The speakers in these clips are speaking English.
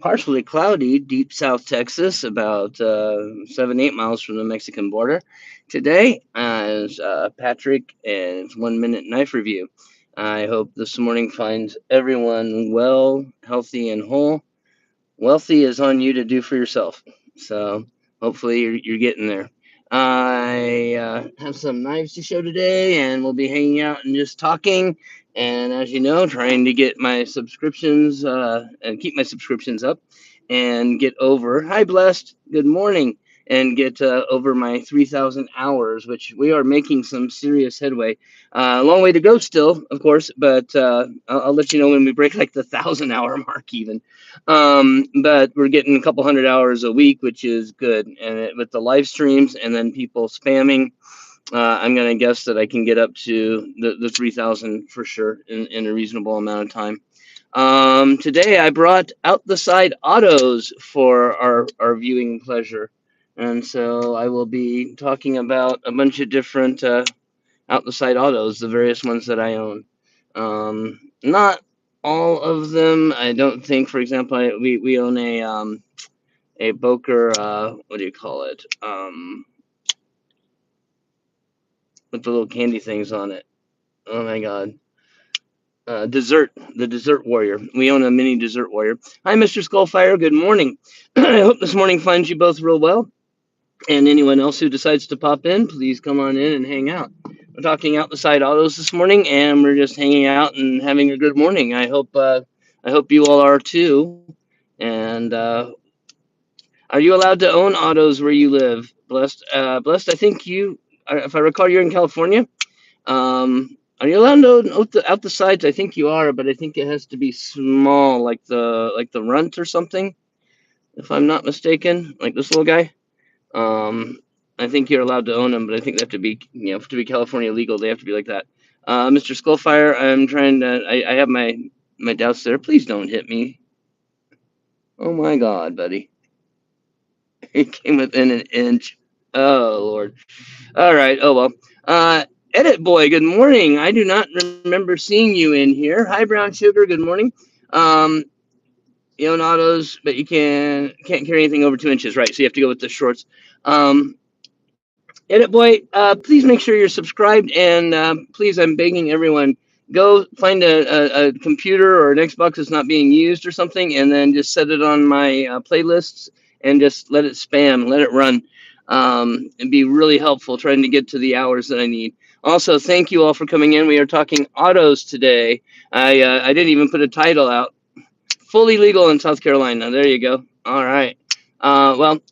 partially cloudy, deep South Texas, about 7, 8 miles from the Mexican border. Today is Patrick and it's 1 Minute Knife Review. I hope this morning finds everyone well, healthy, and whole. Wealthy is on you to do for yourself. So hopefully you're getting there. I have some knives to show today, and we'll be hanging out and just talking. And as you know, trying to get my subscriptions and keep my subscriptions up and get over. Hi, Blessed. Good morning. And get over my 3,000 hours, which we are making some serious headway. A long way to go still, of course, but I'll let you know when we break like the 1,000 hour mark even. But we're getting a couple hundred hours a week, which is good. And with the live streams and then people spamming, I'm going to guess that I can get up to the 3,000 for sure in a reasonable amount of time. Today I brought out the side autos for our viewing pleasure. And so I will be talking about a bunch of different out the side autos, the various ones that I own. Not all of them. I don't think. For example, we own a Boker. What do you call it? With the little candy things on it. Oh my God. The Dessert Warrior. We own a mini Dessert Warrior. Hi, Mr. Skullfire. Good morning. I hope this morning finds you both real well. And anyone else who decides to pop in, please come on in and hang out. We're talking out the side autos this morning, and we're just hanging out and having a good morning. I hope you all are too. And are you allowed to own autos where you live, Blessed? Blessed, I think if I recall, you're in California. Are you allowed to own out the sides? I think you are, but I think it has to be small, like the runt or something, if I'm not mistaken, like this little guy. Um, I think you're allowed to own them, but I think they have to be, to be California legal, they have to be like that. Mr. Skullfire, I'm trying to. I have my doubts there. Please don't hit me. Oh my God, buddy! It came within an inch. Oh Lord. All right. Oh well. Edit boy. Good morning. I do not remember seeing you in here. Hi, Brown Sugar. Good morning. Um, you own autos, but you can't carry anything over 2 inches, right? So you have to go with the shorts. Edit boy, please make sure you're subscribed, and please, I'm begging everyone, go find a computer or an Xbox that's not being used or something, and then just set it on my playlists and just let it spam, let it run. It'd be really helpful trying to get to the hours that I need. Also, thank you all for coming in. We are talking autos today. I didn't even put a title out. Fully legal in South Carolina. There you go. All right.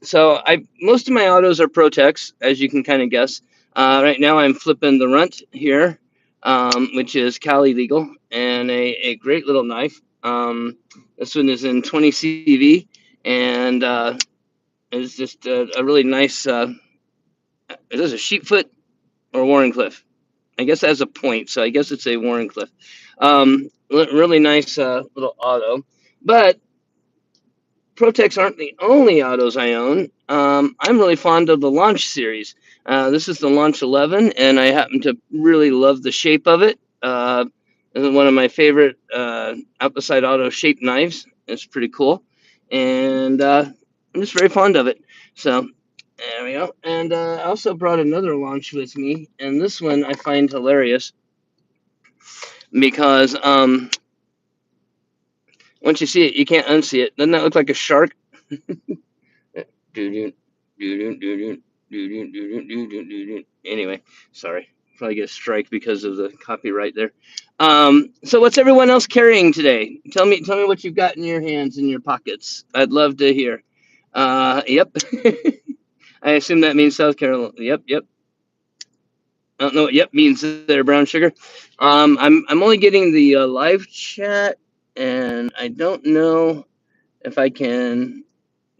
So most of my autos are Protex, as you can kind of guess. Right now, I'm flipping the Runt here, which is Cali legal, and a great little knife. This one is in 20 CV, and it's just a really nice. Is this a Sheepfoot or Warrenclyffe? I guess it has a point, so I guess it's a Warrenclyffe. Really nice little auto, but Protex aren't the only autos I own. I'm really fond of the Launch series. This is the Launch 11, and I happen to really love the shape of it. This is one of my favorite out the side auto shaped knives. It's pretty cool, and I'm just very fond of it. So there we go. And I also brought another Launch with me, and this one I find hilarious because once you see it, you can't unsee it. Doesn't that look like a shark? Anyway, sorry. Probably get a strike because of the copyright there. So what's everyone else carrying today? Tell me what you've got in your hands, in your pockets. I'd love to hear. Yep. I assume that means South Carolina. Yep. I don't know what yep means there, Brown Sugar. I'm only getting the live chat, and I don't know if I can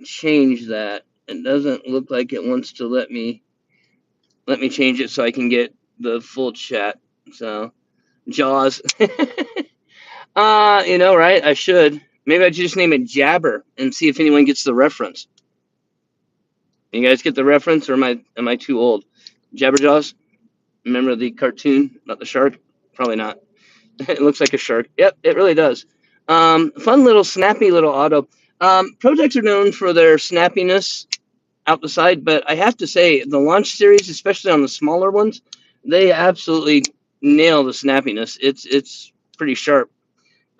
change that. It doesn't look like it wants to let me change it so I can get the full chat. So Jaws. Right? I should. Maybe I should just name it Jabber and see if anyone gets the reference. You guys get the reference, or am I too old? Jabberjaws? Remember the cartoon about the shark? Probably not. It looks like a shark. Yep, it really does. Fun little snappy little auto. Projects are known for their snappiness out the side, but I have to say the launch series, especially on the smaller ones, they absolutely nail the snappiness. It's pretty sharp.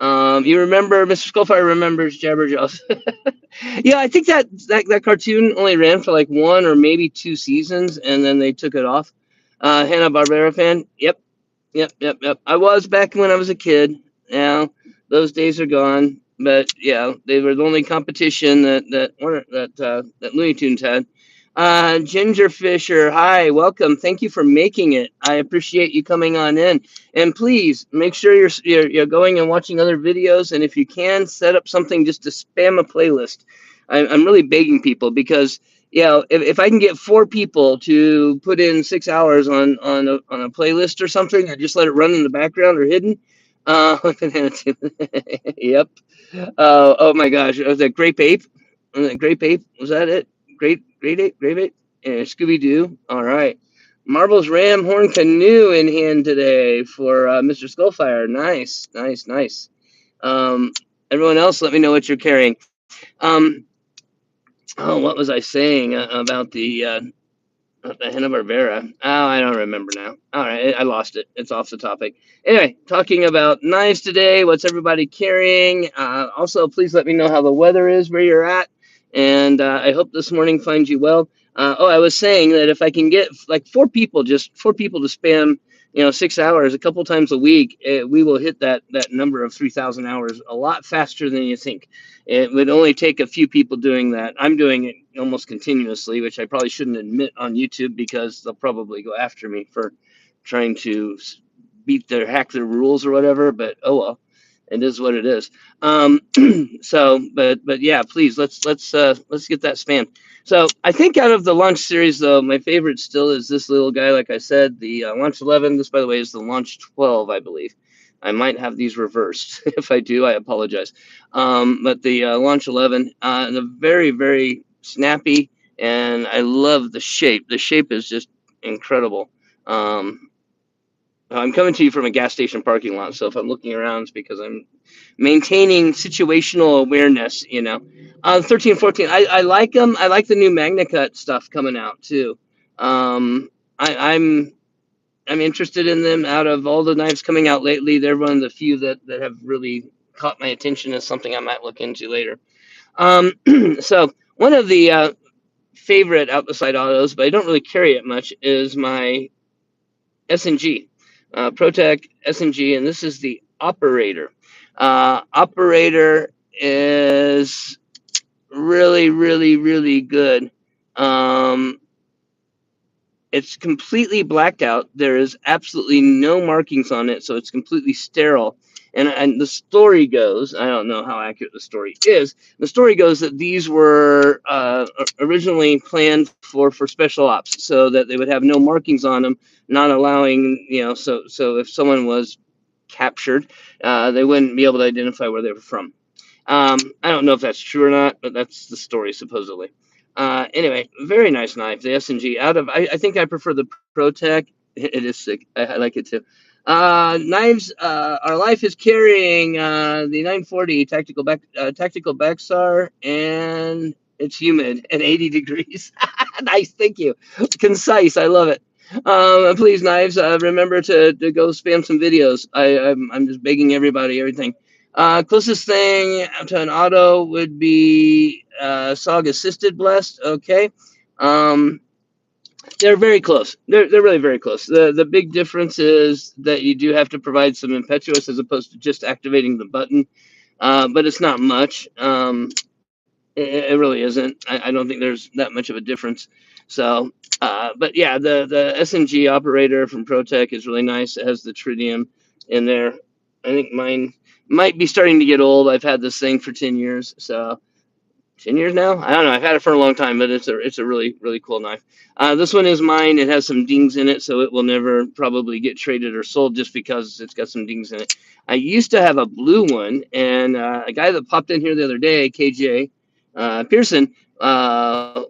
You remember, Mr. Skullfire remembers Jabberjaws. Yeah, I think that cartoon only ran for like one or maybe two seasons, and then they took it off. Hanna Barbera fan. Yep, yep. I was back when I was a kid. Now those days are gone. But yeah, they were the only competition that Looney Tunes had. Ginger Fisher, hi, welcome. Thank you for making it. I appreciate you coming on in. And please make sure you're going and watching other videos. And if you can, set up something just to spam a playlist. I'm really begging people because if I can get four people to put in 6 hours on a playlist or something, and just let it run in the background or hidden. Yep. Oh my gosh, was that Grape Ape? Was that Grape Ape? Was that it? Great Ape, and Scooby Doo. All right. Marvel's Ram Horn Canoe in hand today for Mr. Skullfire. Nice. Um, Everyone else, let me know what you're carrying. Um, oh, what was I saying about the Hanna-Barbera? Oh, I don't remember now. All right, I lost it. It's off the topic. Anyway, talking about knives today. What's everybody carrying? Also, please let me know how the weather is where you're at. And I hope this morning finds you well. I was saying that if I can get like just four people to spam, 6 hours a couple times a week, we will hit that number of 3,000 hours a lot faster than you think. It would only take a few people doing that. I'm doing it almost continuously, which I probably shouldn't admit on YouTube because they'll probably go after me for trying to hack their rules or whatever. But oh well, it is what it is. But yeah, please let's get that spam. So I think out of the launch series though, my favorite still is this little guy. Like I said, the launch 11. This, by the way, is the launch 12, I believe. I might have these reversed. If I do, I apologize. But the launch 11, the very snappy, and I love the shape. The shape is just incredible. Um, I'm coming to you from a gas station parking lot, so if I'm looking around, it's because I'm maintaining situational awareness. 13, 14. I like them. I like the new MagnaCut stuff coming out too. I'm interested in them. Out of all the knives coming out lately, they're one of the few that have really caught my attention as something I might look into later. So one of the favorite out the side autos, but I don't really carry it much, is my SNG, ProTech SNG, and this is the Operator. Operator is really good. Um, it's completely blacked out. There is absolutely no markings on it, so it's completely sterile. And the story goes, I don't know how accurate the story is. The story goes that these were originally planned for special ops, so that they would have no markings on them, not allowing, so if someone was captured, they wouldn't be able to identify where they were from. I don't know if that's true or not, but that's the story supposedly. Anyway, very nice knife. The SNG I think I prefer the ProTech. It is sick. I like it too. Knives. Our life is carrying the 940 tactical backstar, and it's humid at 80 degrees. Nice, thank you. Concise. I love it. Please, knives. Remember to go spam some videos. I'm just begging everybody. Everything. Closest thing to an auto would be SOG assisted blessed. Okay. Um, they're very close. They're really very close. The big difference is that you do have to provide some impetuous as opposed to just activating the button. But it's not much. It really isn't. I don't think there's that much of a difference. So, but yeah, the SMG operator from ProTech is really nice. It has the tritium in there. I think mine might be starting to get old. I've had this thing for 10 years. So 10 years now? I don't know. I've had it for a long time, but it's a really cool knife. This one is mine. It has some dings in it, so it will never probably get traded or sold just because it's got some dings in it. I used to have a blue one, and a guy that popped in here the other day, KJ Pearson, got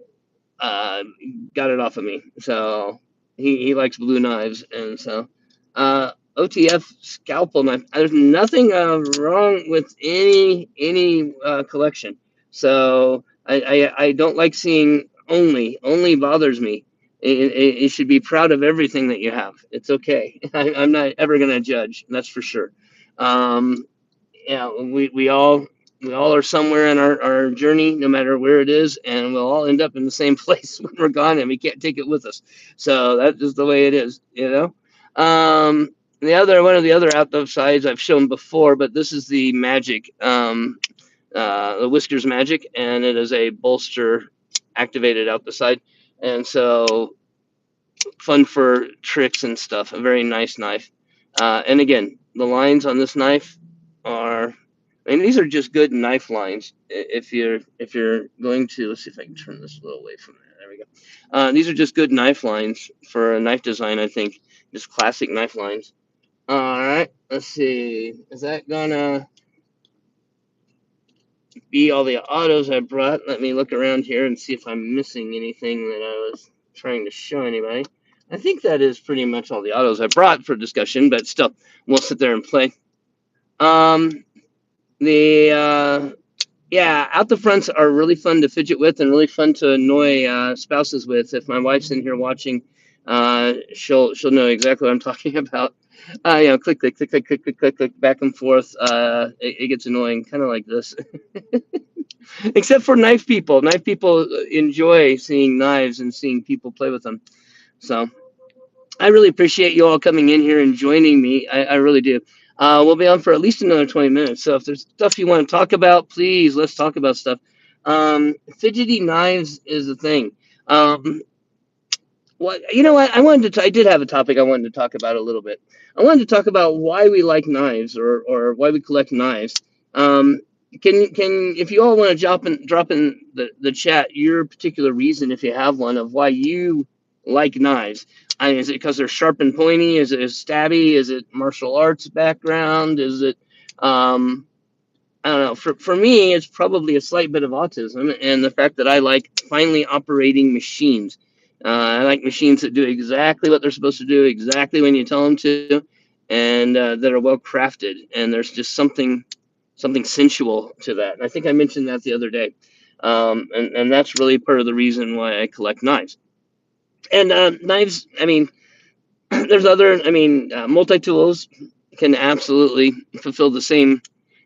it off of me. So he likes blue knives, and so OTF scalpel knife. There's nothing wrong with any collection. So I don't like seeing only bothers me. You should be proud of everything that you have. It's okay. I'm not ever gonna judge. That's for sure. Um, yeah, we all are somewhere in our journey, no matter where it is, and we'll all end up in the same place when we're gone, and we can't take it with us. So that's just the way it is. The other one of the other outdoor sides I've shown before, but this is the Magic, the Whiskers Magic, and it is a bolster activated out the side, and so fun for tricks and stuff. A very nice knife. And again, the lines on this knife are, I mean, these are just good knife lines. If you're going to, let's see if I can turn this a little away from there. There we go. These are just good knife lines for a knife design. I think just classic knife lines. All right, let's see. Is that gonna be all the autos I brought? Let me look around here and see if I'm missing anything that I was trying to show anybody. I think that is pretty much all the autos I brought for discussion, but still, we'll sit there and play. Um, the Yeah, out the fronts are really fun to fidget with and really fun to annoy spouses with. If my wife's in here watching, she'll know exactly what I'm talking about. Click, click, click, click, click, click, click, click, back and forth. It gets annoying, kind of like this. Except for knife people. Knife people enjoy seeing knives and seeing people play with them. So I really appreciate you all coming in here and joining me. I really do. We'll be on for at least another 20 minutes. So if there's stuff you want to talk about, please let's talk about stuff. Fidgety knives is the thing. Um, what I wanted to. I did have a topic I wanted to talk about a little bit. I wanted to talk about why we like knives or why we collect knives. Um, can if you all want to drop in the chat your particular reason, if you have one, of why you like knives. Is it because they're sharp and pointy? Is it stabby? Is it martial arts background? Is it um, I don't know. For me, it's probably a slight bit of autism and the fact that I like finally operating machines. I like machines that do exactly what they're supposed to do, exactly when you tell them to, and that are well crafted. And there's just something sensual to that. And I think I mentioned that the other day. And that's really part of the reason why I collect knives. And knives, I mean, there's other, I mean, multi tools can absolutely fulfill the same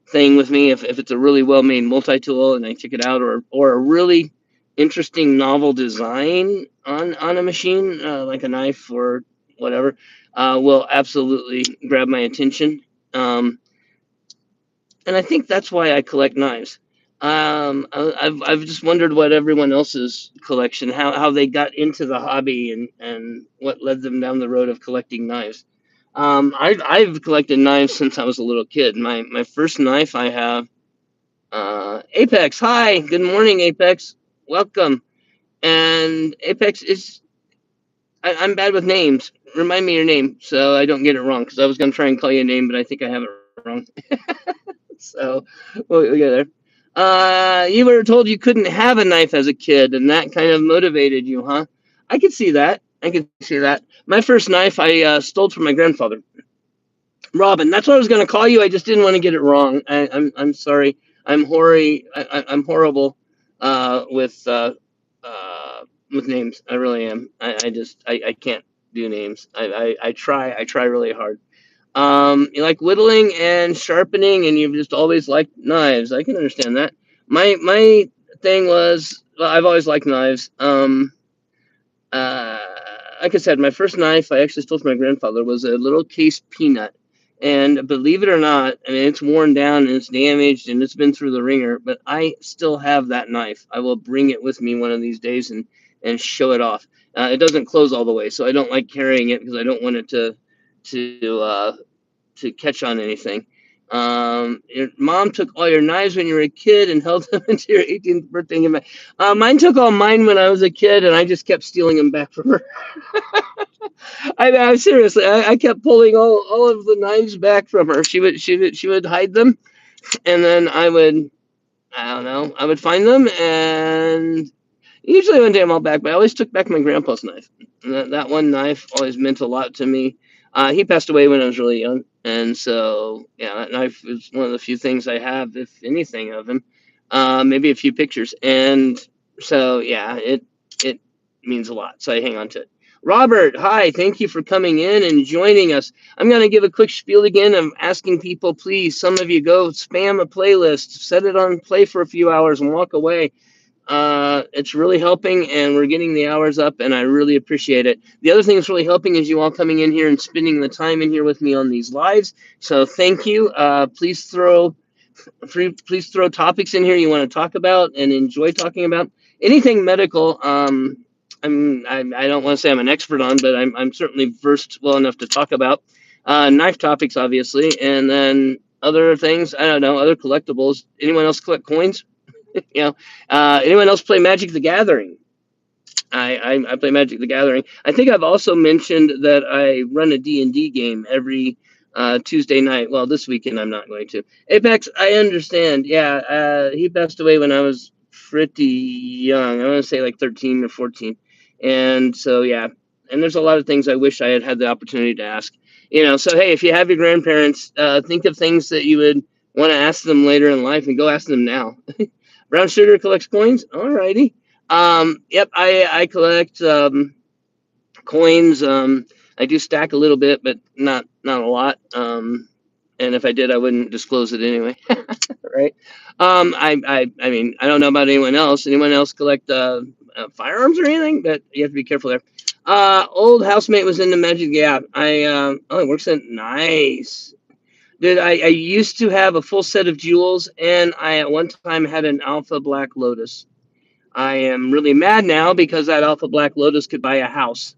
thing with me if it's a really well made multi tool and I check it out, or a really interesting novel design on a machine, like a knife or whatever, will absolutely grab my attention. Um, and I think that's why I collect knives. I've just wondered what everyone else's collection, how they got into the hobby, and what led them down the road of collecting knives. I've collected knives since I was a little kid. My first knife I have, Apex. Hi, good morning, Apex. Welcome. And Apex is, I'm bad with names. Remind me your name so I don't get it wrong, because I was gonna try and call you a name, but I think I have it wrong. So we'll get there. You were told you couldn't have a knife as a kid, and that kind of motivated you, huh? I could see that. I could see that. My first knife I stole from my grandfather. Robin, that's what I was going to call you. I just didn't want to get it wrong. I'm sorry. I'm horrible with names. I really am. I can't do names. I try really hard. You like whittling and sharpening, and you've just always liked knives. I can understand that. My thing was, well, I've always liked knives. Uh, like I said, my first knife I actually stole from my grandfather was a little case peanut. And believe it or not, I mean, it's worn down and it's damaged and it's been through the ringer, but I still have that knife. I will bring it with me one of these days and show it off. It doesn't close all the way, so I don't like carrying it because I don't want it to to catch on anything. Your mom took all your knives when you were a kid and held them into your 18th birthday. Mine took all mine when I was a kid, and I just kept stealing them back from her. I seriously, I kept pulling all of the knives back from her. She would hide them, and then I don't know, I would find them, and usually one day I'm all back. But I always took back my grandpa's knife. And that one knife always meant a lot to me. He passed away when I was really young, and so yeah, that knife is one of the few things I have, if anything, of him. Maybe a few pictures, and so yeah, it means a lot. So I hang on to it. Robert, hi, thank you for coming in and joining us. I'm going to give a quick spiel again. I'm asking people, please, some of you go spam a playlist, set it on play for a few hours, and walk away. It's really helping, and we're getting the hours up, and I really appreciate it. The other thing that's really helping is you all coming in here and spending the time in here with me on these lives. So thank you. Please throw topics in here you want to talk about and enjoy talking about. Anything medical. I don't want to say I'm an expert on, but I'm certainly versed well enough to talk about. Knife topics, obviously, and then other things. I don't know, other collectibles. Anyone else collect coins? You know, anyone else play Magic the Gathering? I play Magic the Gathering. I think I've also mentioned that I run a D&D game every Tuesday night. Well, this weekend I'm not going to. Apex, I understand. Yeah, he passed away when I was pretty young. I want to say like 13 or 14. And so, yeah. And there's a lot of things I wish I had had the opportunity to ask. So hey, if you have your grandparents, think of things that you would want to ask them later in life and go ask them now. Brown Sugar collects coins. All righty. Yep, I collect coins. I do stack a little bit, but not a lot. And if I did, I wouldn't disclose it anyway, right? I mean, I don't know about anyone else. Anyone else collect firearms or anything? But you have to be careful there. Old housemate was into Magic. Yeah, oh, it works in nice. Dude, I used to have a full set of jewels, and I at one time had an Alpha Black Lotus. I am really mad now because that Alpha Black Lotus could buy a house.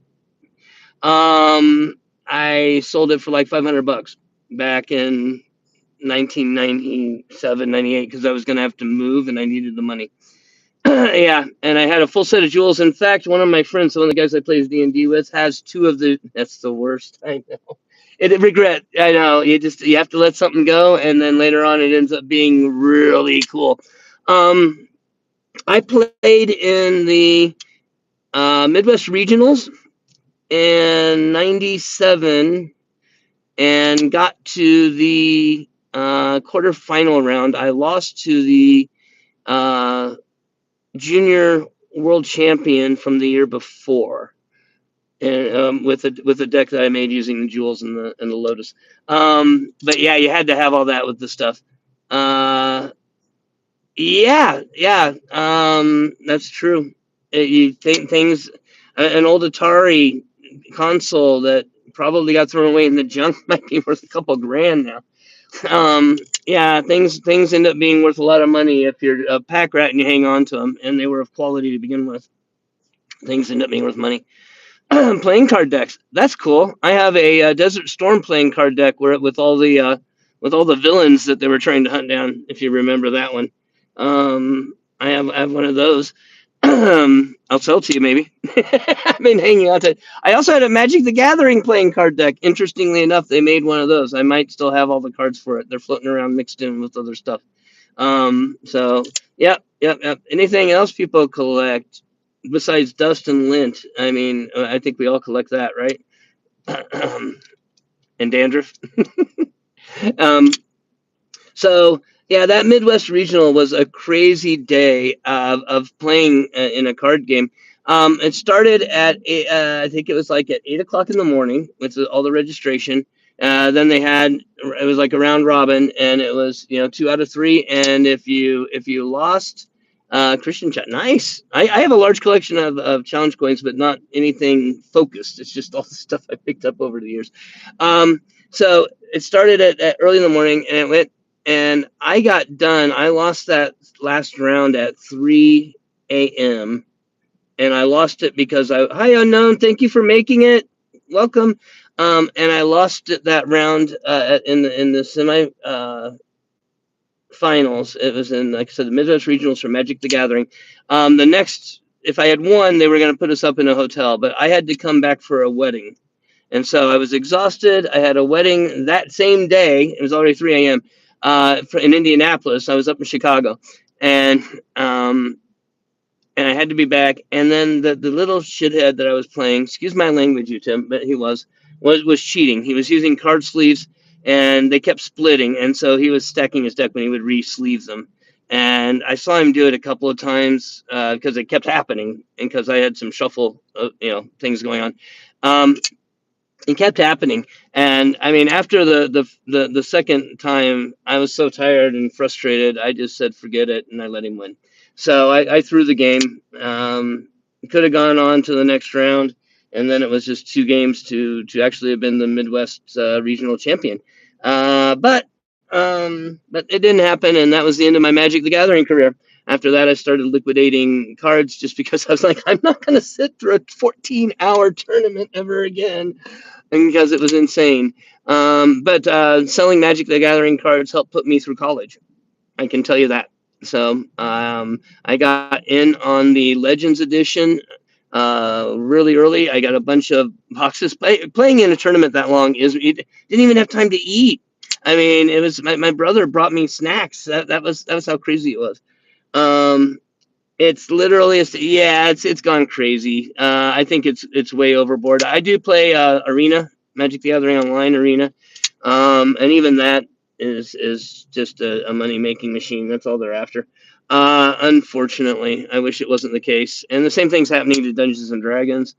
I sold it for like $500 back in 1997, 98 because I was going to have to move and I needed the money. Yeah, and I had a full set of jewels. In fact, one of my friends, one of the guys I plays D&D with, has two of the. That's the worst. I know. Regret. I know. You have to let something go, and then later on, it ends up being really cool. I played in the Midwest Regionals in '97 and got to the quarterfinal round. I lost to the junior world champion from the year before, and with a deck that I made using the jewels and the Lotus. But yeah, you had to have all that with the stuff. Yeah, that's true. You think things, an old Atari console that probably got thrown away in the junk might be worth a couple grand now. Yeah, things end up being worth a lot of money if you're a pack rat and you hang on to them, and they were of quality to begin with. Things end up being worth money. Playing card decks, that's cool. I have a Desert Storm playing card deck where with all the villains that they were trying to hunt down. If you remember that one, I have one of those. I'll sell to you maybe. I've been hanging on to it. I also had a Magic the Gathering playing card deck. Interestingly enough, they made one of those. I might still have all the cards for it. They're floating around mixed in with other stuff. So yep. Anything else people collect besides dust and lint? I mean, I think we all collect that, right? And dandruff. um, so yeah, that Midwest Regional was a crazy day of playing in a card game. It started at I think it was like at 8 o'clock in the morning with all the registration. Then it was like a round robin, and it was 2 out of 3. And if you lost, Christian chat, nice. I have a large collection of challenge coins, but not anything focused. It's just all the stuff I picked up over the years. So it started at early in the morning, and it went. And I got done. I lost that last round at 3 a.m. And I lost it because hi unknown, thank you for making it. Welcome. And I lost it that round in the semi finals. It was in, like I said, the Midwest Regionals for Magic the Gathering. The next, if I had won, they were going to put us up in a hotel, but I had to come back for a wedding. And so I was exhausted. I had a wedding that same day. It was already 3 a.m. In Indianapolis. I was up in Chicago, and I had to be back. And then the little shithead that I was playing, excuse my language, you Tim, but he was. was cheating. He was using card sleeves, and they kept splitting, and so he was stacking his deck when he would re-sleeve them. And I saw him do it a couple of times because it kept happening, and because I had some shuffle, things going on. Um, it kept happening, and I mean, after the second time, I was so tired and frustrated. I just said, "Forget it," and I let him win. So I threw the game. Could have gone on to the next round, and then it was just two games to actually have been the Midwest regional champion. But it didn't happen, and that was the end of my Magic the Gathering career. After that, I started liquidating cards just because I was like, I'm not going to sit through a 14-hour tournament ever again, and because it was insane. But selling Magic the Gathering cards helped put me through college. I can tell you that. So I got in on the Legends edition really early. I got a bunch of boxes. Playing in a tournament that long you didn't even have time to eat. I mean, it was my brother brought me snacks. That was how crazy it was. Um, it's literally, it's gone crazy. I think it's way overboard. I do play Arena, Magic the Gathering Online Arena, and even that is just a money making machine. That's all they're after. Unfortunately, I wish it wasn't the case. And the same thing's happening to Dungeons and Dragons.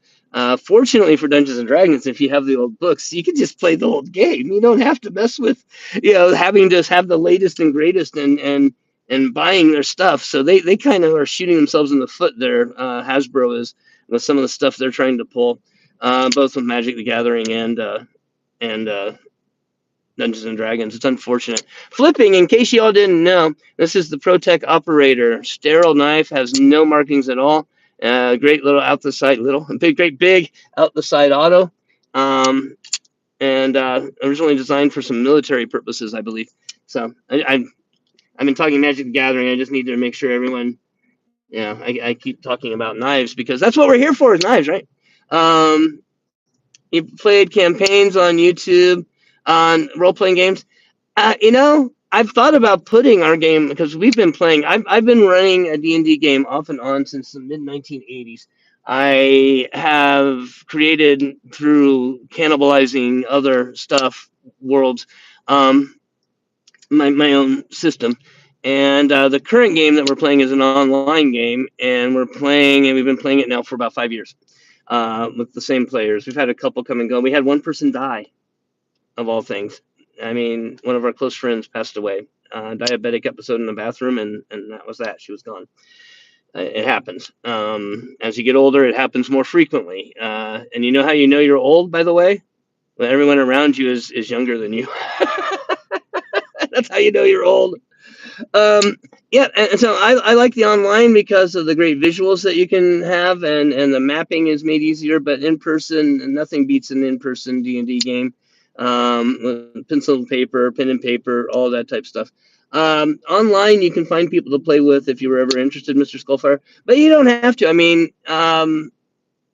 Fortunately for Dungeons and Dragons, if you have the old books, you can just play the old game. You don't have to mess with, having to have the latest and greatest and buying their stuff. So they kind of are shooting themselves in the foot there. Hasbro is with some of the stuff they're trying to pull, both with Magic the Gathering and Dungeons and Dragons. It's unfortunate. Flipping, in case you all didn't know, this is the ProTech Operator. Sterile knife, has no markings at all. Great little out the side, big out the side auto. And originally designed for some military purposes, I believe. So I've been talking Magic the Gathering. I just need to make sure everyone, I keep talking about knives because that's what we're here for, is knives, right? Um, you played campaigns on YouTube on role playing games. I've thought about putting our game, because we've been playing. I've been running a D&D game off and on since the mid 1980s. I have created, through cannibalizing other stuff, worlds, um, my own system. And the current game that we're playing is an online game, and we've been playing it now for about 5 years with the same players. We've had a couple come and go. We had one person die, of all things. I mean, one of our close friends passed away. Diabetic episode in the bathroom, and that was that. She was gone. It happens. As you get older, it happens more frequently. And you know how you know you're old, by the way? When everyone around you is younger than you. That's how you know you're old. Um, yeah, and so I like the online because of the great visuals that you can have, and the mapping is made easier. But in person, nothing beats an in-person D&D game. Pencil and paper, pen and paper, all that type of stuff. Online, you can find people to play with if you were ever interested, Mr. Skullfire. But you don't have to. I mean,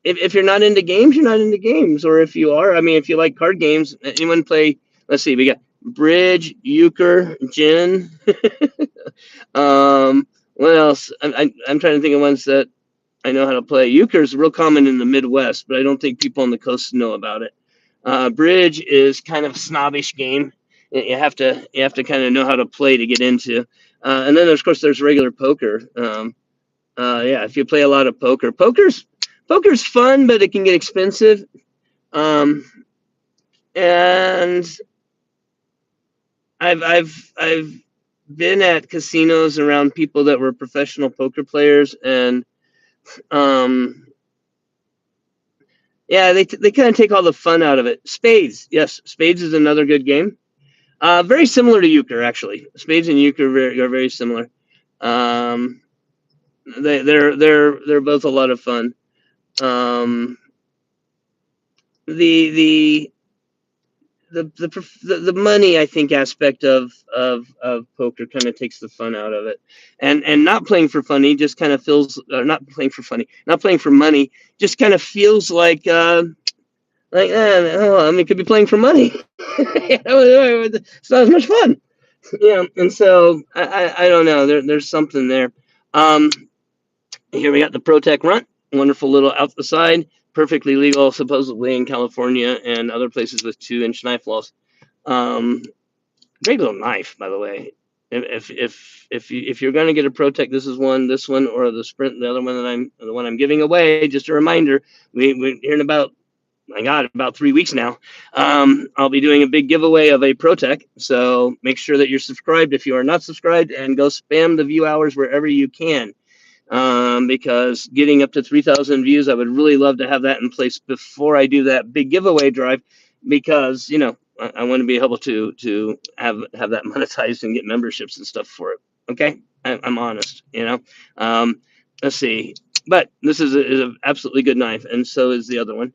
if you're not into games, you're not into games. Or if you are, I mean, if you like card games, anyone play? Let's see, we got Bridge, Euchre, Gin. What else? I'm trying to think of ones that I know how to play. Euchre is real common in the Midwest, but I don't think people on the coast know about it. Bridge is kind of a snobbish game. You have to kind of know how to play to get into. And then of course there's regular poker. Yeah, if you play a lot of poker's fun, but it can get expensive. And I've been at casinos around people that were professional poker players, and yeah, they kind of take all the fun out of it. Spades, yes, Spades is another good game. Very similar to Euchre, actually. Spades and Euchre are very similar. Um, they're both a lot of fun. The the money, I think, aspect of poker kind of takes the fun out of it, and not playing for funny just kind of feels, or not playing for money just kind of feels like I mean, could be playing for money. It's not as much fun. Yeah, and so I don't know. There's something there. Here we got the ProTech Runt, wonderful little out the side. perfectly legal, supposedly in California and other places with 2-inch knife walls. Um, Great little knife, by the way. If you're going to get a ProTech, this one, or the Sprint, the one I'm giving away. Just a reminder, we're hearing about, my God, about 3 weeks now. I'll be doing a big giveaway of a ProTech, so make sure that you're subscribed if you are not subscribed, and go spam the view hours wherever you can. Because getting up to 3,000 views, I would really love to have that in place before I do that big giveaway drive, because I want to be able to have that monetized and get memberships and stuff for it. Okay, I'm honest. Let's see, but this is an absolutely good knife, and so is the other one.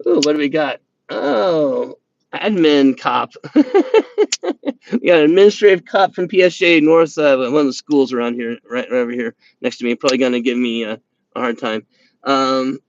Ooh, what do we got? Oh, admin cop. We got an administrative cop from PSJ North, one of the schools around here, right over here next to me. Probably going to give me a hard time. Um,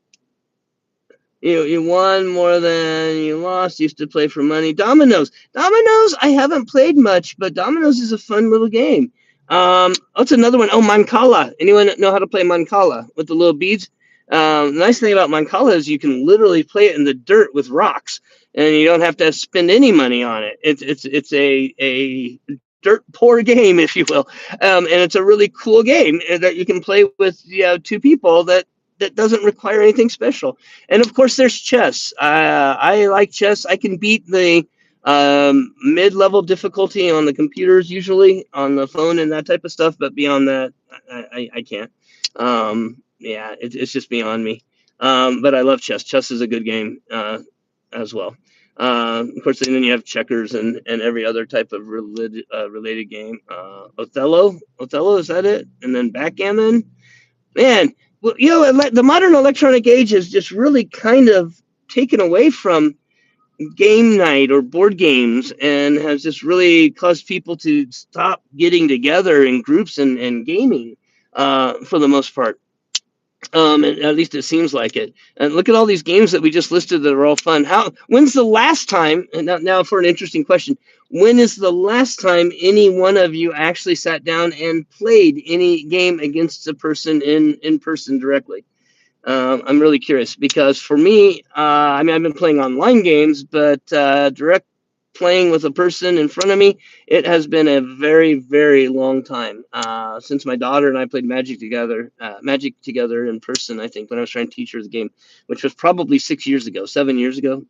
you won more than you lost. Used to play for money. Dominoes. Dominoes. I haven't played much, but Dominoes is a fun little game. What's another one? Oh, Mancala. Anyone know how to play Mancala with the little beads? The nice thing about Mancala is you can literally play it in the dirt with rocks, and you don't have to spend any money on it. It's a dirt poor game, if you will, and it's a really cool game that you can play with two people that doesn't require anything special. And of course, there's chess. I like chess. I can beat the mid-level difficulty on the computers, usually on the phone and that type of stuff. But beyond that, I can't. Yeah, it's just beyond me. But I love chess. Chess is a good game as well. Of course, and then you have checkers and every other type of related game. Othello, is that it? And then backgammon. Man, well, the modern electronic age has just really kind of taken away from game night or board games, and has just really caused people to stop getting together in groups and gaming for the most part. At least it seems like it. And look at all these games that we just listed that are all fun. When's the last time, and now for an interesting question, when is the last time any one of you actually sat down and played any game against a person in person directly? I'm really curious, because for me, I mean, I've been playing online games, but direct playing with a person in front of me, it has been a very, very long time since my daughter and I played Magic together in person. I think when I was trying to teach her the game, which was probably 6 years ago, 7 years ago,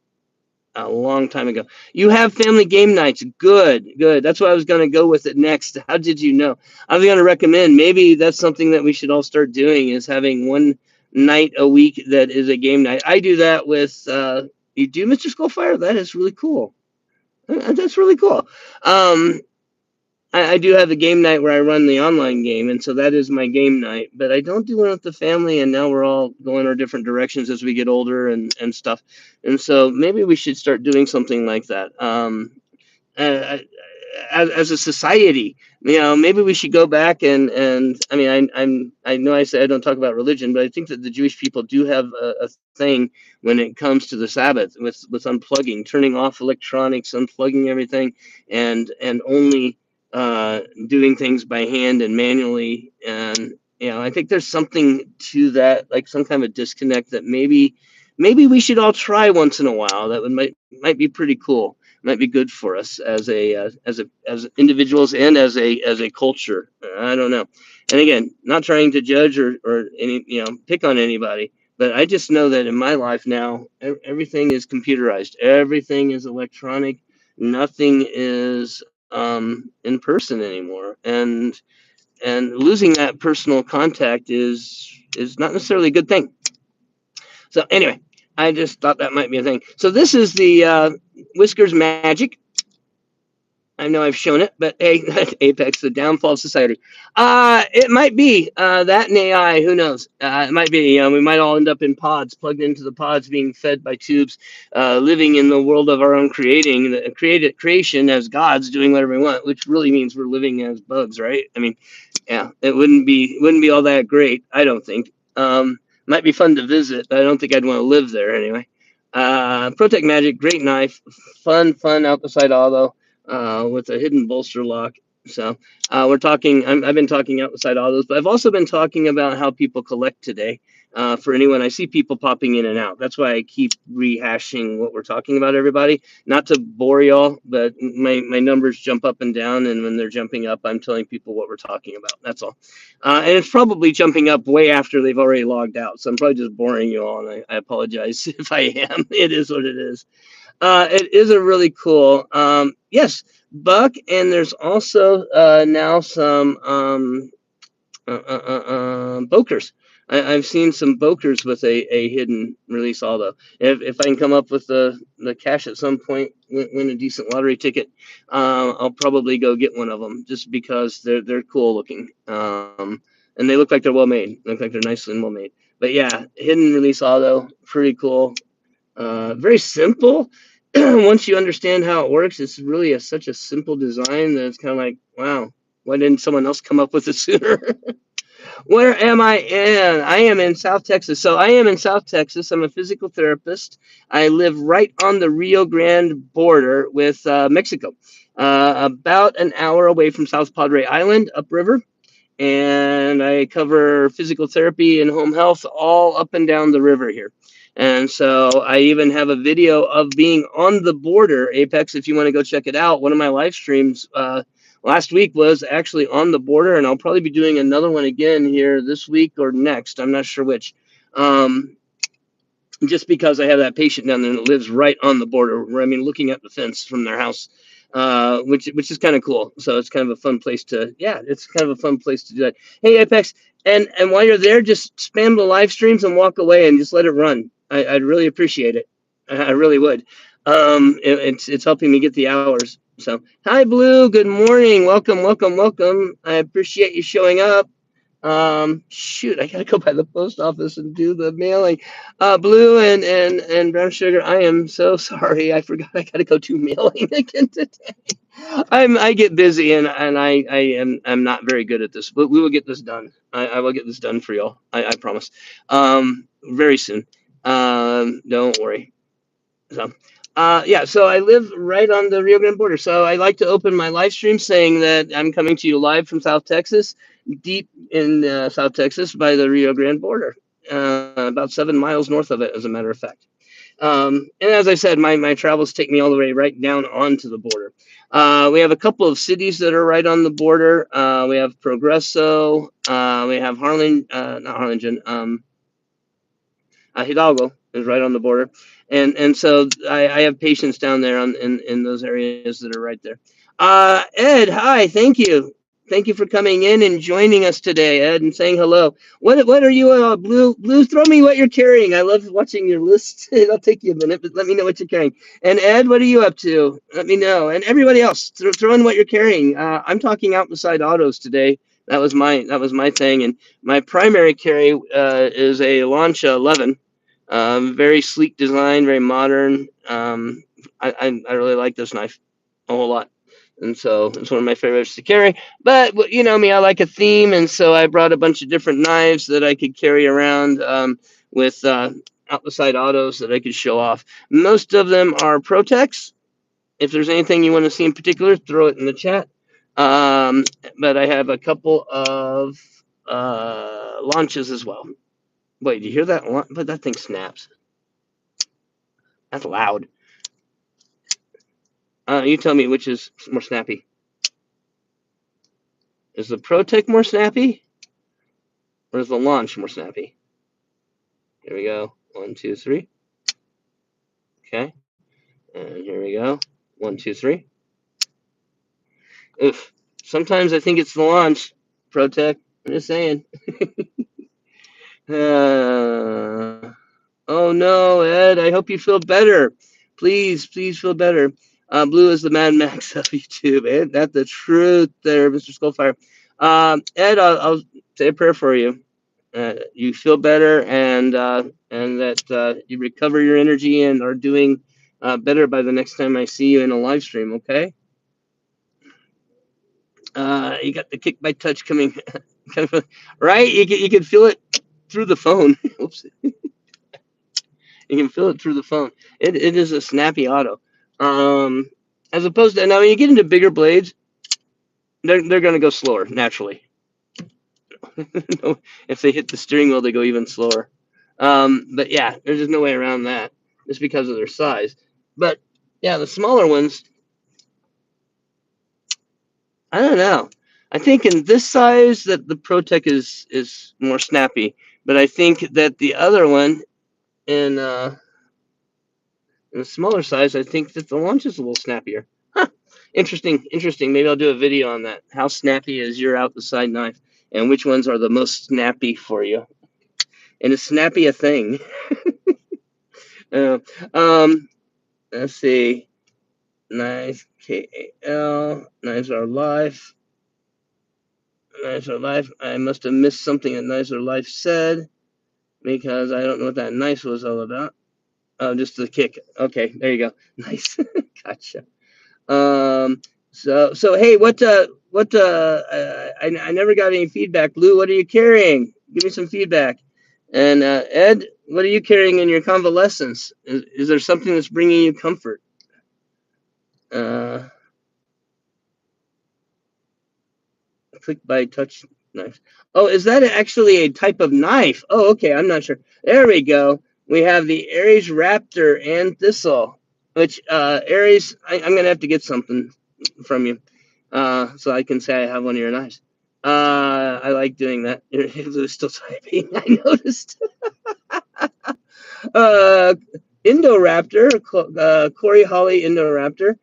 a long time ago. You have family game nights. Good, good. That's what I was going to go with it next. How did you know? I was going to recommend, maybe that's something that we should all start doing, is having one night a week that is a game night. I do that with you do, Mr. Skullfire? That is really cool. That's really cool. I do have a game night where I run the online game, and so that is my game night. But I don't do one with the family, and now we're all going our different directions as we get older and stuff. And so maybe we should start doing something like that. Uh, as a society, maybe we should go back and I mean, I know I say I don't talk about religion, but I think that the Jewish people do have a thing when it comes to the Sabbath with unplugging, turning off electronics, unplugging everything, and only doing things by hand and manually. And I think there's something to that, like some kind of a disconnect that maybe we should all try once in a while. That might be pretty cool. Might be good for us as individuals and as a culture. I don't know. And again, not trying to judge or any pick on anybody, but I just know that in my life now, everything is computerized. Everything is electronic. Nothing is in person anymore, and losing that personal contact is not necessarily a good thing. So anyway, I just thought that might be a thing. So this is the Whiskers Magic. I know I've shown it, but hey, Apex, the downfall of society. It might be that in AI. Who knows? It might be. We might all end up in pods, plugged into the pods, being fed by tubes, living in the world of our own creating, the creation as gods, doing whatever we want, which really means we're living as bugs, right? I mean, yeah, it wouldn't be all that great. I don't think. Might be fun to visit, but I don't think I'd want to live there anyway. Protect Magic, great knife, fun out the side auto with a hidden bolster lock. So we're talking. I've been talking outside autos, but I've also been talking about how people collect today. For anyone, I see people popping in and out. That's why I keep rehashing what we're talking about, everybody. Not to bore y'all, but my numbers jump up and down, and when they're jumping up, I'm telling people what we're talking about. That's all. And it's probably jumping up way after they've already logged out. So I'm probably just boring you all, and I apologize if I am. It is what it is. It is a really cool. Yes, Buck, and there's also now some Bokers. I've seen some Bokers with a hidden release. Although, if I can come up with the cash at some point, win a decent lottery ticket, I'll probably go get one of them just because they're cool looking. And they look like they're well made. Look like they're nicely and well made. But yeah, hidden release auto, pretty cool. Very simple. Once you understand how it works, it's really such a simple design that it's kind of like, wow, why didn't someone else come up with it sooner? Where am I in? I am in South Texas. So I am in South Texas. I'm a physical therapist. I live right on the Rio Grande border with Mexico, about an hour away from South Padre Island, upriver, and I cover physical therapy and home health all up and down the river here. And so I even have a video of being on the border, Apex, if you want to go check it out. One of my live streams last week was actually on the border, and I'll probably be doing another one again here this week or next. I'm not sure which. Um, just because I have that patient down there that lives right on the border. I mean, looking at the fence from their house, which is kind of cool. So it's kind of a fun place to, yeah, it's kind of a fun place to do that. Hey, Apex, and while you're there, just spam the live streams and walk away and just let it run. I'd really appreciate it. I really would. It's helping me get the hours. So hi, Blue. Good morning. Welcome, welcome, welcome. I appreciate you showing up. Shoot, I gotta go by the post office and do the mailing. Blue and brown sugar, I am so sorry. I forgot I gotta go do mailing again today. I get busy and I'm not very good at this, but we will get this done. I will get this done for y'all. I promise. Very soon. Don't worry. So, yeah, so I live right on the Rio Grande border. So I like to open my live stream saying that I'm coming to you live from South Texas, deep in South Texas by the Rio Grande border, about 7 miles north of it, as a matter of fact. And as I said, my travels take me all the way right down onto the border. We have a couple of cities that are right on the border. We have Progreso. We have not Harlingen. Hidalgo is right on the border, and so I have patients down there in those areas that are right there. Ed, hi, thank you for coming in and joining us today, Ed, and saying hello. What are you, Blue? Throw me what you're carrying. I love watching your list. It'll take you a minute, but let me know what you're carrying. And Ed, what are you up to? Let me know. And everybody else, throw in what you're carrying. I'm talking out beside autos today. That was my thing, and my primary carry is a Lancia 11. Very sleek design, very modern. I really like this knife a whole lot, and so it's one of my favorites to carry. But you know me, I like a theme, and so I brought a bunch of different knives that I could carry around with out beside autos that I could show off. Most of them are Protex. If there's anything you want to see in particular, throw it in the chat. Um, but I have a couple of launches as well. Wait, do you hear that? But that thing snaps. That's loud. You tell me which is more snappy. Is the ProTech more snappy? Or is the launch more snappy? Here we go. 1, 2, 3. Okay. And here we go. 1, 2, 3. Oof. Sometimes I think it's the launch. ProTech. I'm just saying. Oh no, Ed. I hope you feel better. Please, please feel better. Blue is the Mad Max of YouTube. Ed, that's the truth there, Mr. Skullfire. Ed, I'll say a prayer for you. You feel better, and that you recover your energy and are doing better by the next time I see you in a live stream. Okay. You got the kick by touch coming, right? You can feel it through the phone. Oops. You can feel it through the phone. It is a snappy auto. As opposed to now when you get into bigger blades, they're going to go slower naturally. If they hit the steering wheel, they go even slower. But yeah, there's just no way around that, just because of their size. But yeah, the smaller ones, I don't know. I think in this size that the ProTech is more snappy, but I think that the other one in in a smaller size, I think that the launch is a little snappier. Huh. Interesting, interesting. Maybe I'll do a video on that. How snappy is your out the side knife, and which ones are the most snappy for you? And is snappy a thing? Uh, um, let's see. Knives KAL. Knives are life. Knives are life. I must have missed something that Knives are life said because I don't know what that nice was all about. Oh, just the kick. Okay, there you go. Nice. Gotcha. Um, so hey, I never got any feedback. Blue, what are you carrying? Give me some feedback. And Ed, what are you carrying in your convalescence? Is there something that's bringing you comfort? Uh, Click by touch knife. Oh, is that actually a type of knife? Oh, okay. I'm not sure. There we go. We have the Aries Raptor and Thistle, which Aries, I'm gonna have to get something from you, so I can say I have one of your knives. I like doing that. Blue's still typing. I noticed. uh, Indoraptor, Corey Holly Indoraptor,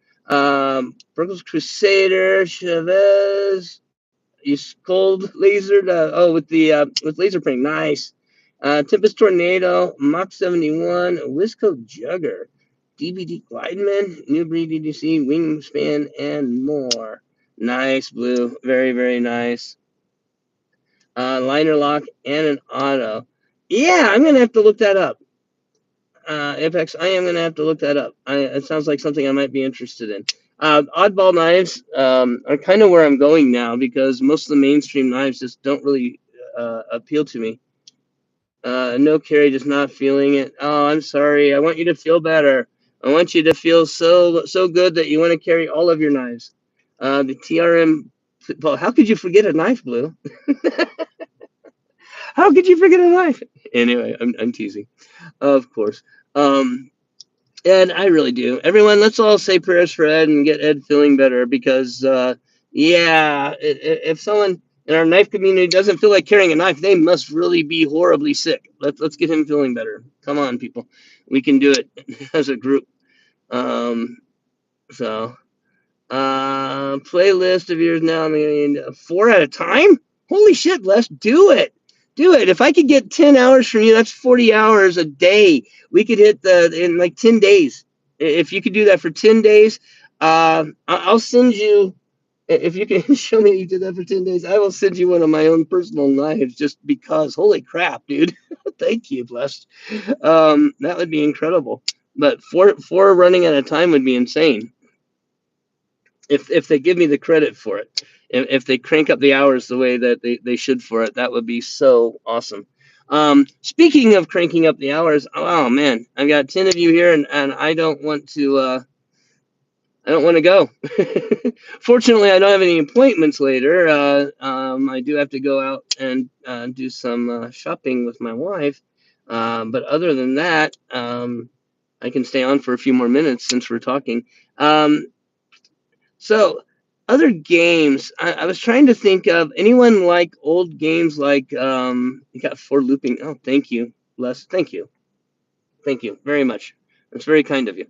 Brooklyn's Crusader, Chavez, you cold laser. With laser print. Nice. Tempest Tornado, Mach 71, Wisco Jugger, DBD Glideman, New Breed DDC, Wingspan, and more. Nice, Blue. Very, very nice. Liner lock and an auto. Yeah, I'm gonna have to look that up. Apex, I am gonna have to look that up. It sounds like something I might be interested in. Oddball knives are kind of where I'm going now because most of the mainstream knives just don't really appeal to me. No carry, just not feeling it. Oh, I'm sorry. I want you to feel better. I want you to feel so good that you want to carry all of your knives. The TRM. Well, how could you forget a knife, Blue? How could you forget a knife? Anyway, I'm teasing, of course. Um, And I really do. Everyone, let's all say prayers for Ed and get Ed feeling better because, yeah, if someone in our knife community doesn't feel like carrying a knife, they must really be horribly sick. Let's get him feeling better. Come on, people. We can do it as a group. Um, so, playlist of yours now. I mean, 4 at a time? Holy shit, Les, do it. Do it. If I could get 10 hours from you, that's 40 hours a day. We could hit in like 10 days. If you could do that for 10 days, I'll send you, if you can show me you did that for 10 days, I will send you one of my own personal knives just because. Holy crap, dude. Thank you, Blessed. That would be incredible. But four running at a time would be insane if they give me the credit for it. If they crank up the hours the way that they should for it, that would be so awesome. Speaking of cranking up the hours, oh man, I've got 10 of you here, and I don't want to. I don't want to go. Fortunately, I don't have any appointments later. I do have to go out and do some shopping with my wife. But other than that, I can stay on for a few more minutes since we're talking. So, other games, I was trying to think of anyone like old games like you got for looping. Oh, thank you, Les. Thank you very much. That's very kind of you.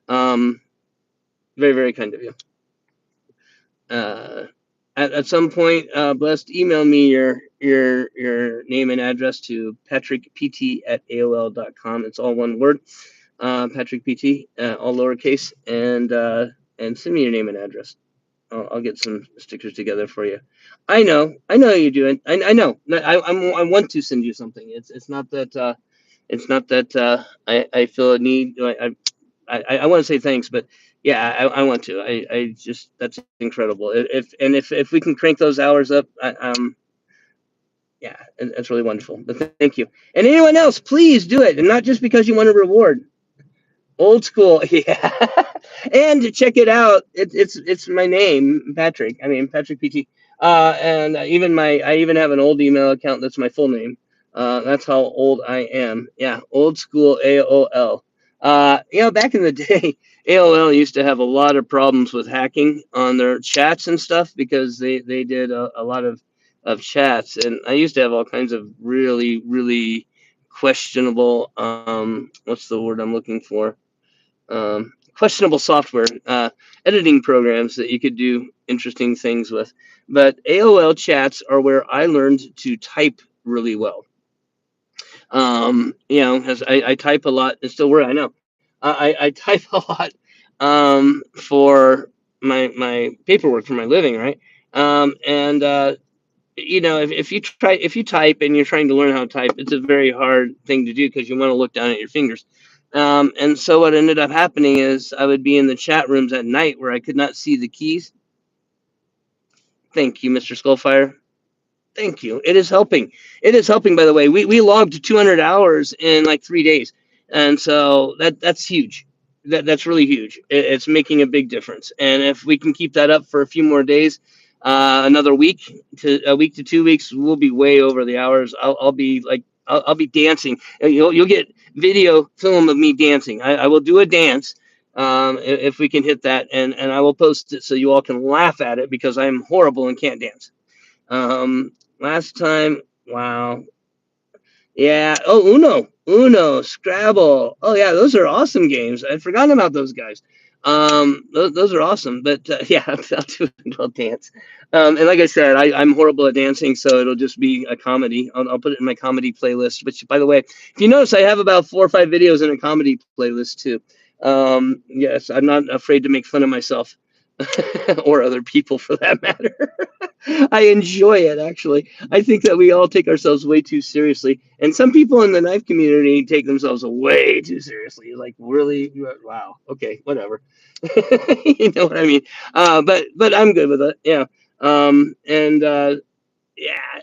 Um, very very kind of you. Uh, at some point, Blessed, email me your name and address to patrickpt@aol.com. It's all one word, patrickpt, all lowercase, and send me your name and address. I'll get some stickers together for you. I know you're doing. I know. I want to send you something. It's not that. It's not that I feel a need. I want to say thanks, but yeah, I want to. I just that's incredible. If we can crank those hours up, yeah, it's really wonderful. But thank you. And anyone else, please do it, and not just because you want a reward. Old school, yeah. And to check it out, it's my name, Patrick. I mean Patrick PT. And even I even have an old email account that's my full name. That's how old I am. Yeah, old school AOL. Back in the day, AOL used to have a lot of problems with hacking on their chats and stuff because they did a lot of chats, and I used to have all kinds of really questionable what's the word I'm looking for, questionable software, editing programs that you could do interesting things with. But AOL chats are where I learned to type really well. As I type a lot, it's still where I know. I type a lot for my paperwork for my living, right? And if you type and you're trying to learn how to type, it's a very hard thing to do because you want to look down at your fingers. And so what ended up happening is I would be in the chat rooms at night where I could not see the keys. Thank you, Mr. Skullfire. Thank you. It is helping. It is helping. By the way, we logged 200 hours in like 3 days, and so that's huge. That's really huge. It's making a big difference. And if we can keep that up for a few more days, another week to 2 weeks, we'll be way over the hours. I'll be like I'll be dancing. You'll get video film of me dancing. I will do a dance. If we can hit that, and I will post it so you all can laugh at it because I'm horrible and can't dance. Last time, wow. Yeah. Oh, Uno, Scrabble. Oh, yeah, those are awesome games. I'd forgotten about those guys. Those are awesome. But yeah, I'll dance. And like I said, I'm horrible at dancing, so it'll just be a comedy. I'll put it in my comedy playlist. Which, by the way, if you notice, I have about 4 or 5 videos in a comedy playlist too. Yes, I'm not afraid to make fun of myself or other people for that matter. I enjoy it actually. I think that we all take ourselves way too seriously, and some people in the knife community take themselves way too seriously. Like really, wow. Okay, whatever. You know what I mean? But I'm good with it. Yeah. And yeah.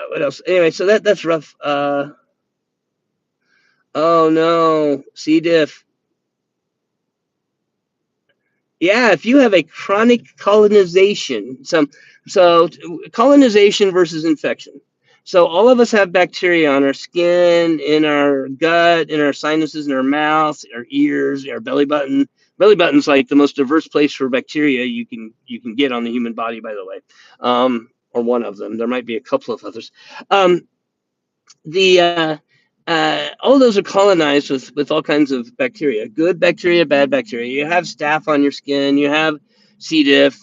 What else? Anyway, so that's rough. Oh no, C diff. Yeah, if you have a chronic colonization, colonization versus infection. So all of us have bacteria on our skin, in our gut, in our sinuses, in our mouth, our ears, our belly button. Belly button's like the most diverse place for bacteria you can get on the human body, by the way, or one of them. There might be a couple of others. The All those are colonized with all kinds of bacteria, good bacteria, bad bacteria. You have staph on your skin, you have C diff,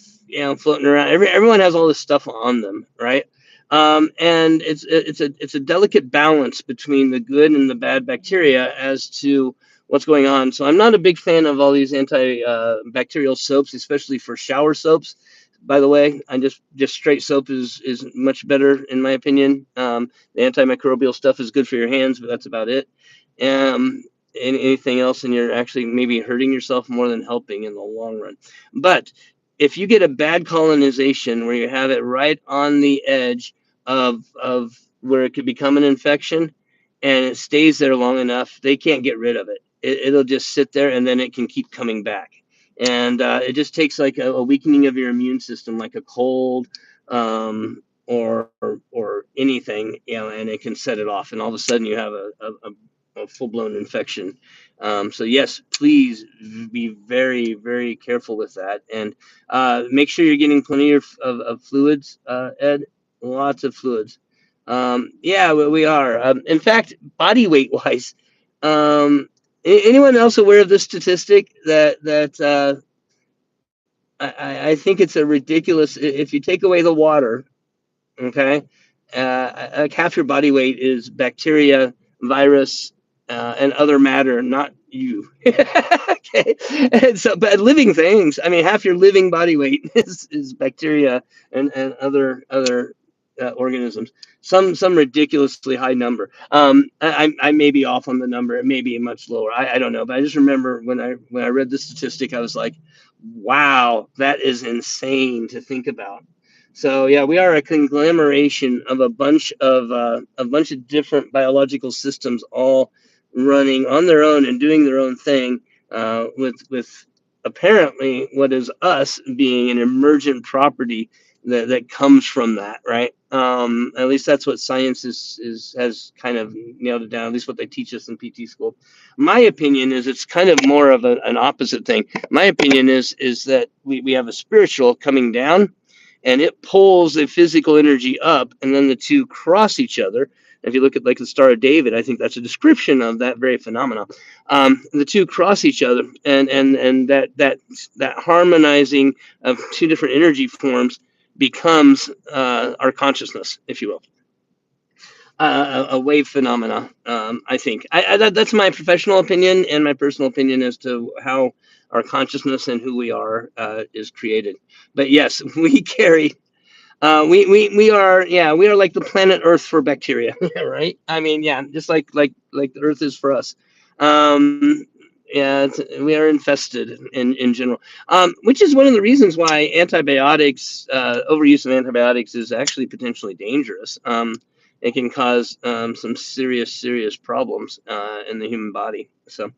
floating around. Everyone has all this stuff on them, right? And it's a delicate balance between the good and the bad bacteria as to what's going on. So I'm not a big fan of all these anti-bacterial soaps, especially for shower soaps. By the way, I just straight soap is much better in my opinion. The antimicrobial stuff is good for your hands, but that's about it. Um, Anything else, and you're actually maybe hurting yourself more than helping in the long run. But if you get a bad colonization where you have it right on the edge of where it could become an infection, and it stays there long enough, they can't get rid of it. It'll just sit there, and then it can keep coming back. And it just takes like a weakening of your immune system, like a cold, or anything, and it can set it off, and all of a sudden you have a full blown infection. So yes, please be very very careful with that, and make sure you're getting plenty of fluids, Ed. Lots of fluids. Yeah, we are. In fact, body weight wise, anyone else aware of this statistic that I think it's a ridiculous. If you take away the water, okay, like half your body weight is bacteria, virus, and other matter, not you. Okay, and so but living things. I mean, half your living body weight is bacteria and other organisms. Some ridiculously high number. I may be off on the number. It may be much lower. I don't know, but I just remember when I read the statistic, I was like, wow, that is insane to think about. So yeah, we are a conglomeration of a bunch of different biological systems all running on their own and doing their own thing. with apparently what is us being an emergent property that comes from that, right? At least that's what science is has kind of nailed it down. At least what they teach us in PT school. My opinion is it's kind of more of an opposite thing. My opinion is that we have a spiritual coming down, and it pulls the physical energy up, and then the two cross each other. If you look at like the Star of David, I think that's a description of that very phenomenon. The two cross each other, and that harmonizing of two different energy forms becomes our consciousness, if you will, a wave phenomena. I think that's my professional opinion and my personal opinion as to how our consciousness and who we are is created. But yes, we carry we are, yeah, we are like the planet Earth for bacteria, right? I mean, yeah, just like the Earth is for us. Yeah, we are infested in general, which is one of the reasons why antibiotics, overuse of antibiotics, is actually potentially dangerous. It can cause some serious problems in the human body. So,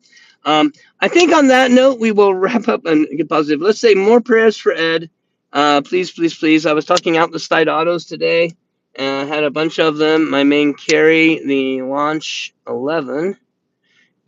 I think on that note, we will wrap up and get positive. Let's say more prayers for Ed. Please, please, please. I was talking out the side autos today. Had a bunch of them. My main carry, the Launch 11.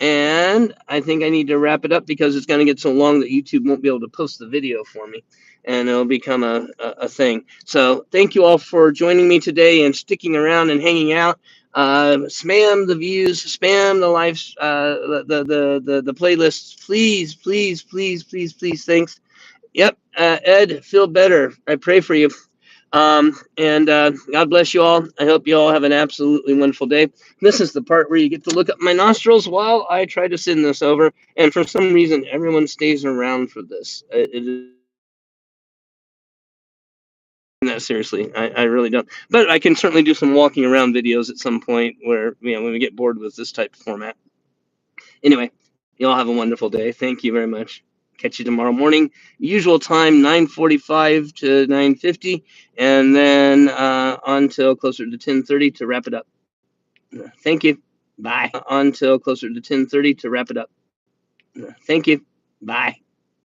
And I think I need to wrap it up because it's going to get so long that YouTube won't be able to post the video for me. And it'll become a thing. So thank you all for joining me today and sticking around and hanging out. Spam the views, spam the lives, the playlists. Please, please, please, please, please. Thanks. Yep, Ed, feel better. I pray for you. And God bless you all. I hope you all have an absolutely wonderful day. This is the part where you get to look up my nostrils while I try to send this over. And for some reason, everyone stays around for this. It is that seriously. I really don't. But I can certainly do some walking around videos at some point where, when we get bored with this type of format. Anyway, you all have a wonderful day. Thank you very much. Catch you tomorrow morning. Usual time, 9:45 to 9:50, and then until closer to 10:30 to wrap it up. Thank you. Bye. Until closer to 10:30 to wrap it up. Thank you. Bye.